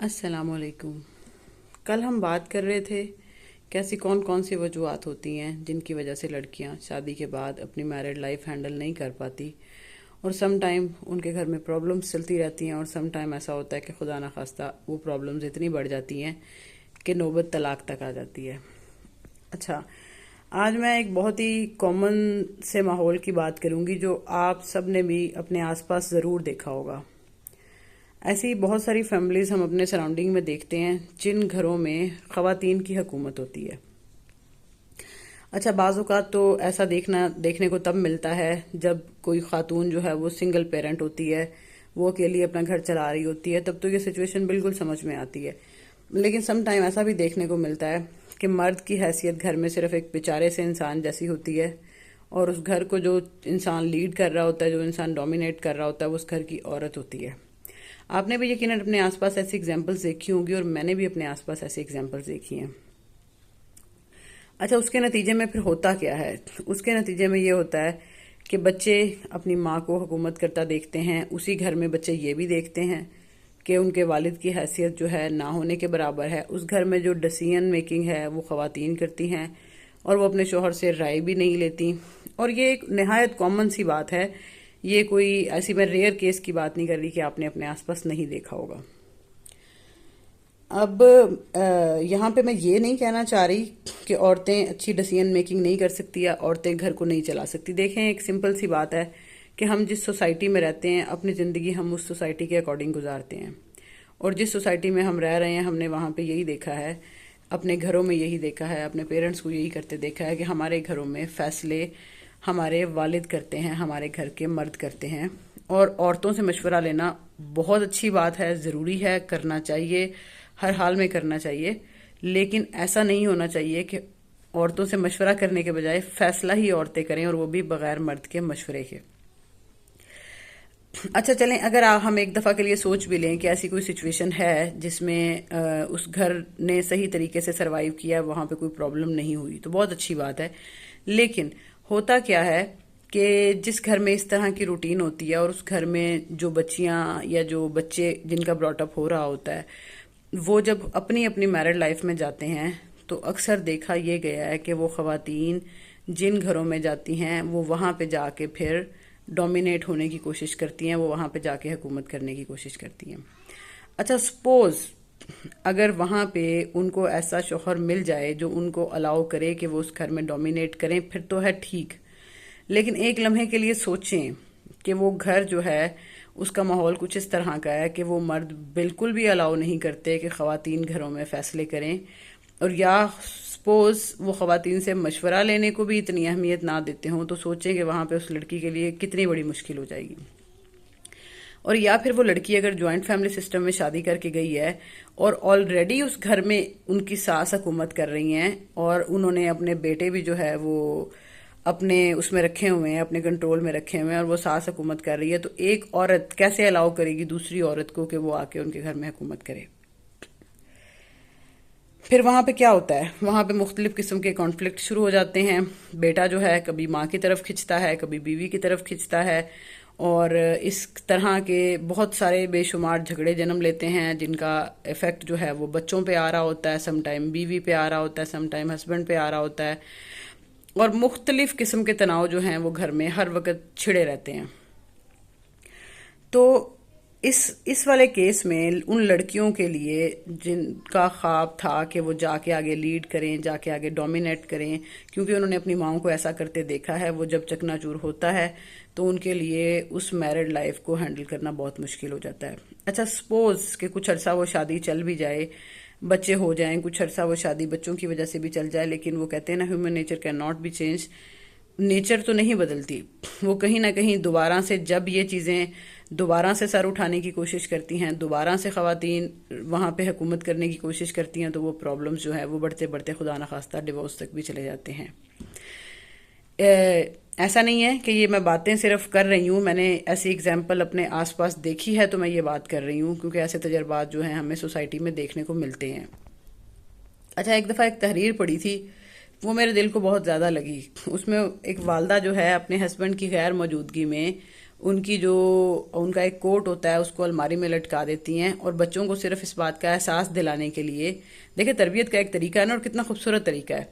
السلام علیکم۔ کل ہم بات کر رہے تھے کہ ایسی کون کون سی وجوہات ہوتی ہیں جن کی وجہ سے لڑکیاں شادی کے بعد اپنی میرڈ لائف ہینڈل نہیں کر پاتی، اور سم ٹائم ان کے گھر میں پرابلمس چلتی رہتی ہیں، اور سم ٹائم ایسا ہوتا ہے کہ خدا نخواستہ وہ پرابلمس اتنی بڑھ جاتی ہیں کہ نوبت طلاق تک آ جاتی ہے۔ اچھا، آج میں ایک بہت ہی کامن سے ماحول کی بات کروں گی جو آپ سب نے بھی اپنے آس پاس ضرور دیکھا ہوگا۔ ایسی بہت ساری فیملیز ہم اپنے سراؤنڈنگ میں دیکھتے ہیں جن گھروں میں خواتین کی حکومت ہوتی ہے۔ اچھا، بعض اوقات تو ایسا دیکھنے کو تب ملتا ہے جب کوئی خاتون جو ہے وہ سنگل پیرنٹ ہوتی ہے، وہ اکیلی اپنا گھر چلا رہی ہوتی ہے، تب تو یہ سچویشن بالکل سمجھ میں آتی ہے۔ لیکن سم ٹائم ایسا بھی دیکھنے کو ملتا ہے کہ مرد کی حیثیت گھر میں صرف ایک بیچارے سے انسان جیسی ہوتی ہے، اور اس گھر کو جو انسان لیڈ کر رہا ہوتا ہے، جو انسان ڈومینیٹ کر رہا ہوتا ہے، وہ اس گھر کی عورت ہوتی ہے۔ آپ نے بھی یقیناً اپنے آس پاس ایسی ایگزامپلس دیکھی ہوں گی، اور میں نے بھی اپنے آس پاس ایسی ایگزامپلس دیکھی ہیں۔ اچھا، اس کے نتیجے میں پھر ہوتا کیا ہے؟ اس کے نتیجے میں یہ ہوتا ہے کہ بچے اپنی ماں کو حکومت کرتا دیکھتے ہیں، اسی گھر میں بچے یہ بھی دیکھتے ہیں کہ ان کے والد کی حیثیت جو ہے نہ ہونے کے برابر ہے، اس گھر میں جو ڈیسیژن میکنگ ہے وہ خواتین کرتی ہیں، اور وہ اپنے شوہر سے رائے بھی نہیں لیتی۔ اور یہ ایک نہایت کامن سی بات ہے، یہ کوئی ایسی میں ریئر کیس کی بات نہیں کر رہی کہ آپ نے اپنے آس پاس نہیں دیکھا ہوگا۔ اب یہاں پہ میں یہ نہیں کہنا چاہ رہی کہ عورتیں اچھی ڈیسیژن میکنگ نہیں کر سکتی یا عورتیں گھر کو نہیں چلا سکتی۔ دیکھیں، ایک سمپل سی بات ہے کہ ہم جس سوسائٹی میں رہتے ہیں، اپنی زندگی ہم اس سوسائٹی کے اکارڈنگ گزارتے ہیں، اور جس سوسائٹی میں ہم رہ رہے ہیں ہم نے وہاں پہ یہی دیکھا ہے، اپنے گھروں میں یہی دیکھا ہے، اپنے پیرنٹس کو یہی کرتے دیکھا ہے کہ ہمارے گھروں میں فیصلے ہمارے والد کرتے ہیں، ہمارے گھر کے مرد کرتے ہیں۔ اور عورتوں سے مشورہ لینا بہت اچھی بات ہے، ضروری ہے، کرنا چاہیے، ہر حال میں کرنا چاہیے، لیکن ایسا نہیں ہونا چاہیے کہ عورتوں سے مشورہ کرنے کے بجائے فیصلہ ہی عورتیں کریں، اور وہ بھی بغیر مرد کے مشورے کے۔ اچھا چلیں، اگر ہم ایک دفعہ کے لیے سوچ بھی لیں کہ ایسی کوئی سچویشن ہے جس میں اس گھر نے صحیح طریقے سے سروائیو کیا، وہاں پہ کوئی پرابلم نہیں ہوئی، تو بہت اچھی بات ہے۔ لیکن ہوتا کیا ہے کہ جس گھر میں اس طرح کی روٹین ہوتی ہے، اور اس گھر میں جو بچیاں یا جو بچے جن کا براٹ اپ ہو رہا ہوتا ہے، وہ جب اپنی اپنی میرڈ لائف میں جاتے ہیں، تو اکثر دیکھا یہ گیا ہے کہ وہ خواتین جن گھروں میں جاتی ہیں وہ وہاں پہ جا کے پھر ڈومینیٹ ہونے کی کوشش کرتی ہیں، وہ وہاں پہ جا کے حکومت کرنے کی کوشش کرتی ہیں۔ اچھا، سپوز اگر وہاں پہ ان کو ایسا شوہر مل جائے جو ان کو الاؤ کرے کہ وہ اس گھر میں ڈومینیٹ کریں، پھر تو ہے ٹھیک۔ لیکن ایک لمحے کے لیے سوچیں کہ وہ گھر جو ہے اس کا ماحول کچھ اس طرح کا ہے کہ وہ مرد بالکل بھی الاؤ نہیں کرتے کہ خواتین گھروں میں فیصلے کریں، اور یا سپوز وہ خواتین سے مشورہ لینے کو بھی اتنی اہمیت نہ دیتے ہوں، تو سوچیں کہ وہاں پہ اس لڑکی کے لیے کتنی بڑی مشکل ہو جائے گی۔ اور یا پھر وہ لڑکی اگر جوائنٹ فیملی سسٹم میں شادی کر کے گئی ہے، اور آلریڈی اس گھر میں ان کی ساس حکومت کر رہی ہیں، اور انہوں نے اپنے بیٹے بھی جو ہے وہ اپنے اس میں رکھے ہوئے ہیں، اپنے کنٹرول میں رکھے ہوئے ہیں، اور وہ ساس حکومت کر رہی ہے، تو ایک عورت کیسے الاؤ کرے گی دوسری عورت کو کہ وہ آ کے ان کے گھر میں حکومت کرے؟ پھر وہاں پہ کیا ہوتا ہے؟ وہاں پہ مختلف قسم کے کانفلکٹ شروع ہو جاتے ہیں۔ بیٹا جو ہے کبھی ماں کی طرف کھنچتا ہے، کبھی بیوی کی طرف کھنچتا ہے، اور اس طرح کے بہت سارے بے شمار جھگڑے جنم لیتے ہیں جن کا ایفیکٹ جو ہے وہ بچوں پہ آ رہا ہوتا ہے، سم ٹائم بیوی پہ آ رہا ہوتا ہے، سم ٹائم ہسبینڈ پہ آ رہا ہوتا ہے، اور مختلف قسم کے تناؤ جو ہیں وہ گھر میں ہر وقت چھڑے رہتے ہیں۔ تو اس والے کیس میں ان لڑکیوں کے لیے جن کا خواب تھا کہ وہ جا کے آگے لیڈ کریں، جا کے آگے ڈومینیٹ کریں، کیونکہ انہوں نے اپنی ماؤں کو ایسا کرتے دیکھا ہے، وہ جب چکنا چور ہوتا ہے تو ان کے لیے اس میرڈ لائف کو ہینڈل کرنا بہت مشکل ہو جاتا ہے۔ اچھا، سپوز کہ کچھ عرصہ وہ شادی چل بھی جائے، بچے ہو جائیں، کچھ عرصہ وہ شادی بچوں کی وجہ سے بھی چل جائے، لیکن وہ کہتے ہیں نا، human nature can not be change, nature تو نہیں بدلتی، وہ کہیں نہ کہیں دوبارہ سے جب یہ چیزیں دوبارہ سے سر اٹھانے کی کوشش کرتی ہیں، دوبارہ سے خواتین وہاں پہ حکومت کرنے کی کوشش کرتی ہیں، تو وہ پرابلمز جو ہے وہ بڑھتے بڑھتے خدا نخواستہ ڈیورس تک بھی چلے جاتے ہیں۔ ایسا نہیں ہے کہ یہ میں باتیں صرف کر رہی ہوں، میں نے ایسی اگزامپل اپنے آس پاس دیکھی ہے تو میں یہ بات کر رہی ہوں، کیونکہ ایسے تجربات جو ہیں ہمیں سوسائٹی میں دیکھنے کو ملتے ہیں۔ اچھا، ایک دفعہ ایک تحریر پڑھی تھی، وہ میرے دل کو بہت زیادہ لگی۔ اس میں ایک والدہ جو ہے اپنے ہسبینڈ کی غیر موجودگی میں ان کی جو ان کا ایک کوٹ ہوتا ہے اس کو الماری میں لٹکا دیتی ہیں، اور بچوں کو صرف اس بات کا احساس دلانے کے لیے، دیکھیں تربیت کا ایک طریقہ ہے نا، اور کتنا خوبصورت طریقہ ہے،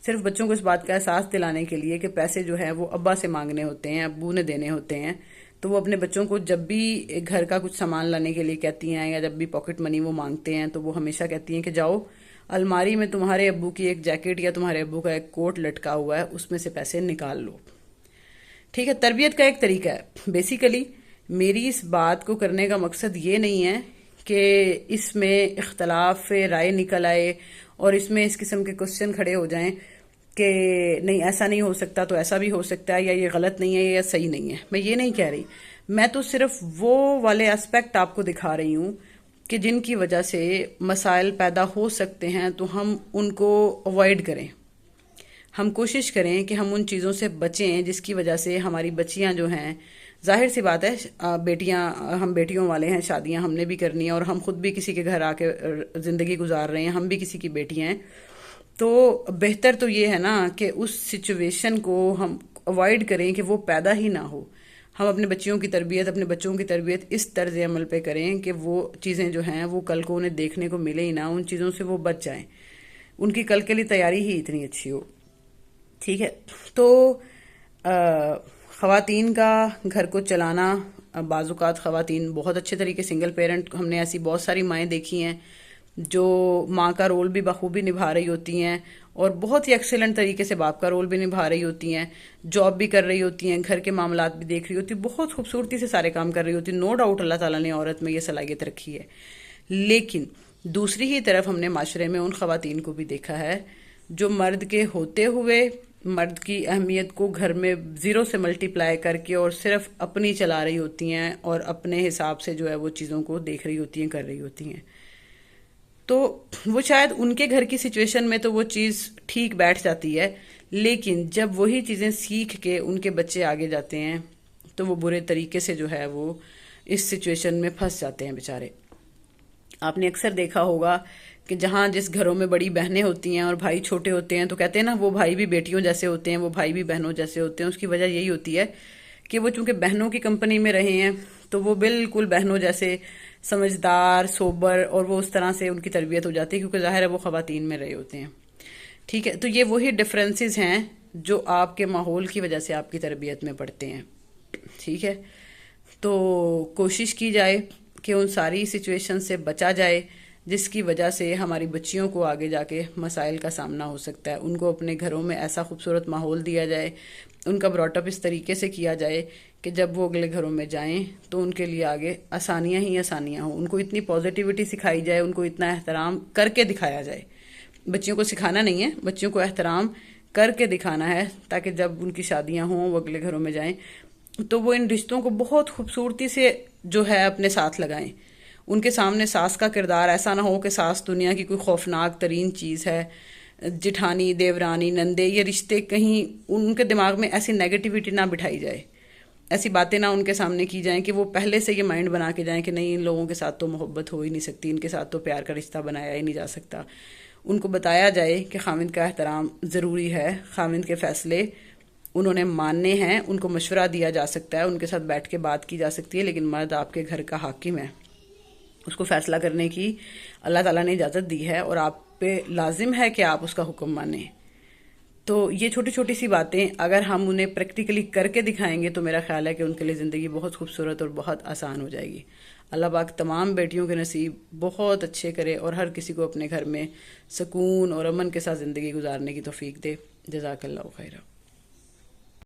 صرف بچوں کو اس بات کا احساس دلانے کے لیے کہ پیسے جو ہیں وہ ابا سے مانگنے ہوتے ہیں، ابو نے دینے ہوتے ہیں، تو وہ اپنے بچوں کو جب بھی گھر کا کچھ سامان لانے کے لیے کہتی ہیں یا جب بھی پاکٹ منی وہ مانگتے ہیں تو وہ ہمیشہ کہتی ہیں کہ جاؤ الماری میں تمہارے ابو کی ایک جیکٹ یا تمہارے ابو کا ایک کوٹ لٹکا ہوا ہے، اس میں سے پیسے نکال لو۔ ٹھیک ہے، تربیت کا ایک طریقہ ہے بیسیکلی۔ میری اس بات کو کرنے کا مقصد یہ نہیں ہے کہ اس میں اختلاف رائے نکل آئے اور اس میں اس قسم کے کوسچن کھڑے ہو جائیں کہ نہیں ایسا نہیں ہو سکتا تو ایسا بھی ہو سکتا ہے، یا یہ غلط نہیں ہے یا صحیح نہیں ہے، میں یہ نہیں کہہ رہی۔ میں تو صرف وہ والے اسپیکٹ آپ کو دکھا رہی ہوں کہ جن کی وجہ سے مسائل پیدا ہو سکتے ہیں، تو ہم ان کو اوائڈ کریں، ہم کوشش کریں کہ ہم ان چیزوں سے بچیں جس کی وجہ سے ہماری بچیاں جو ہیں، ظاہر سی بات ہے بیٹیاں، ہم بیٹیوں والے ہیں، شادیاں ہم نے بھی کرنی ہیں اور ہم خود بھی کسی کے گھر آ کے زندگی گزار رہے ہیں، ہم بھی کسی کی بیٹیاں ہیں، تو بہتر تو یہ ہے نا کہ اس سچویشن کو ہم اوائڈ کریں کہ وہ پیدا ہی نہ ہو۔ ہم اپنے بچیوں کی تربیت، اپنے بچوں کی تربیت اس طرز عمل پہ کریں کہ وہ چیزیں جو ہیں وہ کل کو انہیں دیکھنے کو ملے ہی نہ، ان چیزوں سے وہ بچ جائیں، ان کی کل کے لیے تیاری ہی اتنی اچھی ہو۔ ٹھیک ہے، تو خواتین کا گھر کو چلانا، بعض اوقات خواتین بہت اچھے طریقے، سنگل پیرنٹ، ہم نے ایسی بہت ساری مائیں دیکھی ہیں جو ماں کا رول بھی بخوبی نبھا رہی ہوتی ہیں اور بہت ہی ایکسیلنٹ طریقے سے باپ کا رول بھی نبھا رہی ہوتی ہیں، جاب بھی کر رہی ہوتی ہیں، گھر کے معاملات بھی دیکھ رہی ہوتی ہیں، بہت خوبصورتی سے سارے کام کر رہی ہوتی ہیں، نو ڈاؤٹ اللہ تعالیٰ نے عورت میں یہ صلاحیت رکھی ہے۔ لیکن دوسری ہی طرف ہم نے معاشرے میں ان خواتین کو بھی دیکھا ہے جو مرد کے ہوتے ہوئے مرد کی اہمیت کو گھر میں زیرو سے ملٹی پلائی کر کے اور صرف اپنی چلا رہی ہوتی ہیں اور اپنے حساب سے جو ہے وہ چیزوں کو دیکھ رہی ہوتی ہیں، کر رہی ہوتی ہیں۔ تو وہ شاید ان کے گھر کی سچویشن میں تو وہ چیز ٹھیک بیٹھ جاتی ہے، لیکن جب وہی چیزیں سیکھ کے ان کے بچے آگے جاتے ہیں تو وہ برے طریقے سے جو ہے وہ اس سچویشن میں پھنس جاتے ہیں بیچارے۔ آپ نے اکثر دیکھا ہوگا کہ جہاں جس گھروں میں بڑی بہنیں ہوتی ہیں اور بھائی چھوٹے ہوتے ہیں تو کہتے ہیں نا وہ بھائی بھی بیٹیوں جیسے ہوتے ہیں، وہ بھائی بھی بہنوں جیسے ہوتے ہیں۔ اس کی وجہ یہی ہوتی ہے کہ وہ چونکہ بہنوں کی کمپنی میں رہے ہیں تو وہ بالکل بہنوں جیسے سمجھدار، سوبر، اور وہ اس طرح سے ان کی تربیت ہو جاتی ہے کیونکہ ظاہر ہے وہ خواتین میں رہے ہوتے ہیں۔ ٹھیک ہے، تو یہ وہی ڈفرینسز ہیں جو آپ کے ماحول کی وجہ سے آپ کی تربیت میں پڑتے ہیں۔ ٹھیک ہے، تو کوشش کی جائے کہ ان ساری سچویشن سے بچا جائے جس کی وجہ سے ہماری بچیوں کو آگے جا کے مسائل کا سامنا ہو سکتا ہے۔ ان کو اپنے گھروں میں ایسا خوبصورت ماحول دیا جائے، ان کا براٹ اپ اس طریقے سے کیا جائے کہ جب وہ اگلے گھروں میں جائیں تو ان کے لیے آگے آسانیاں ہی آسانیاں ہوں، ان کو اتنی پازیٹیوٹی سکھائی جائے، ان کو اتنا احترام کر کے دکھایا جائے۔ بچیوں کو سکھانا نہیں ہے، بچیوں کو احترام کر کے دکھانا ہے تاکہ جب ان کی شادیاں ہوں، وہ اگلے گھروں میں جائیں تو وہ ان رشتوں کو بہت خوبصورتی سے جو ہے اپنے ساتھ لگائیں۔ ان کے سامنے ساس کا کردار ایسا نہ ہو کہ ساس دنیا کی کوئی خوفناک ترین چیز ہے، جٹھانی، دیورانی، نندے، یہ رشتے کہیں ان کے دماغ میں ایسی نیگیٹیوٹی نہ بٹھائی جائے، ایسی باتیں نہ ان کے سامنے کی جائیں کہ وہ پہلے سے یہ مائنڈ بنا کے جائیں کہ نہیں ان لوگوں کے ساتھ تو محبت ہو ہی نہیں سکتی، ان کے ساتھ تو پیار کا رشتہ بنایا ہی نہیں جا سکتا۔ ان کو بتایا جائے کہ خاوند کا احترام ضروری ہے، خاوند کے فیصلے انہوں نے ماننے ہیں، ان کو مشورہ دیا جا سکتا ہے، ان کے ساتھ بیٹھ کے بات کی جا سکتی ہے، لیکن مرد آپ کے گھر کا حاکم ہے، اس کو فیصلہ کرنے کی اللہ تعالیٰ نے اجازت دی ہے اور آپ پہ لازم ہے کہ آپ اس کا حکم مانیں۔ تو یہ چھوٹی چھوٹی سی باتیں اگر ہم انہیں پریکٹیکلی کر کے دکھائیں گے تو میرا خیال ہے کہ ان کے لیے زندگی بہت خوبصورت اور بہت آسان ہو جائے گی۔ اللہ پاک تمام بیٹیوں کے نصیب بہت اچھے کرے اور ہر کسی کو اپنے گھر میں سکون اور امن کے ساتھ زندگی گزارنے کی توفیق دے۔ جزاک اللہ خیرہ۔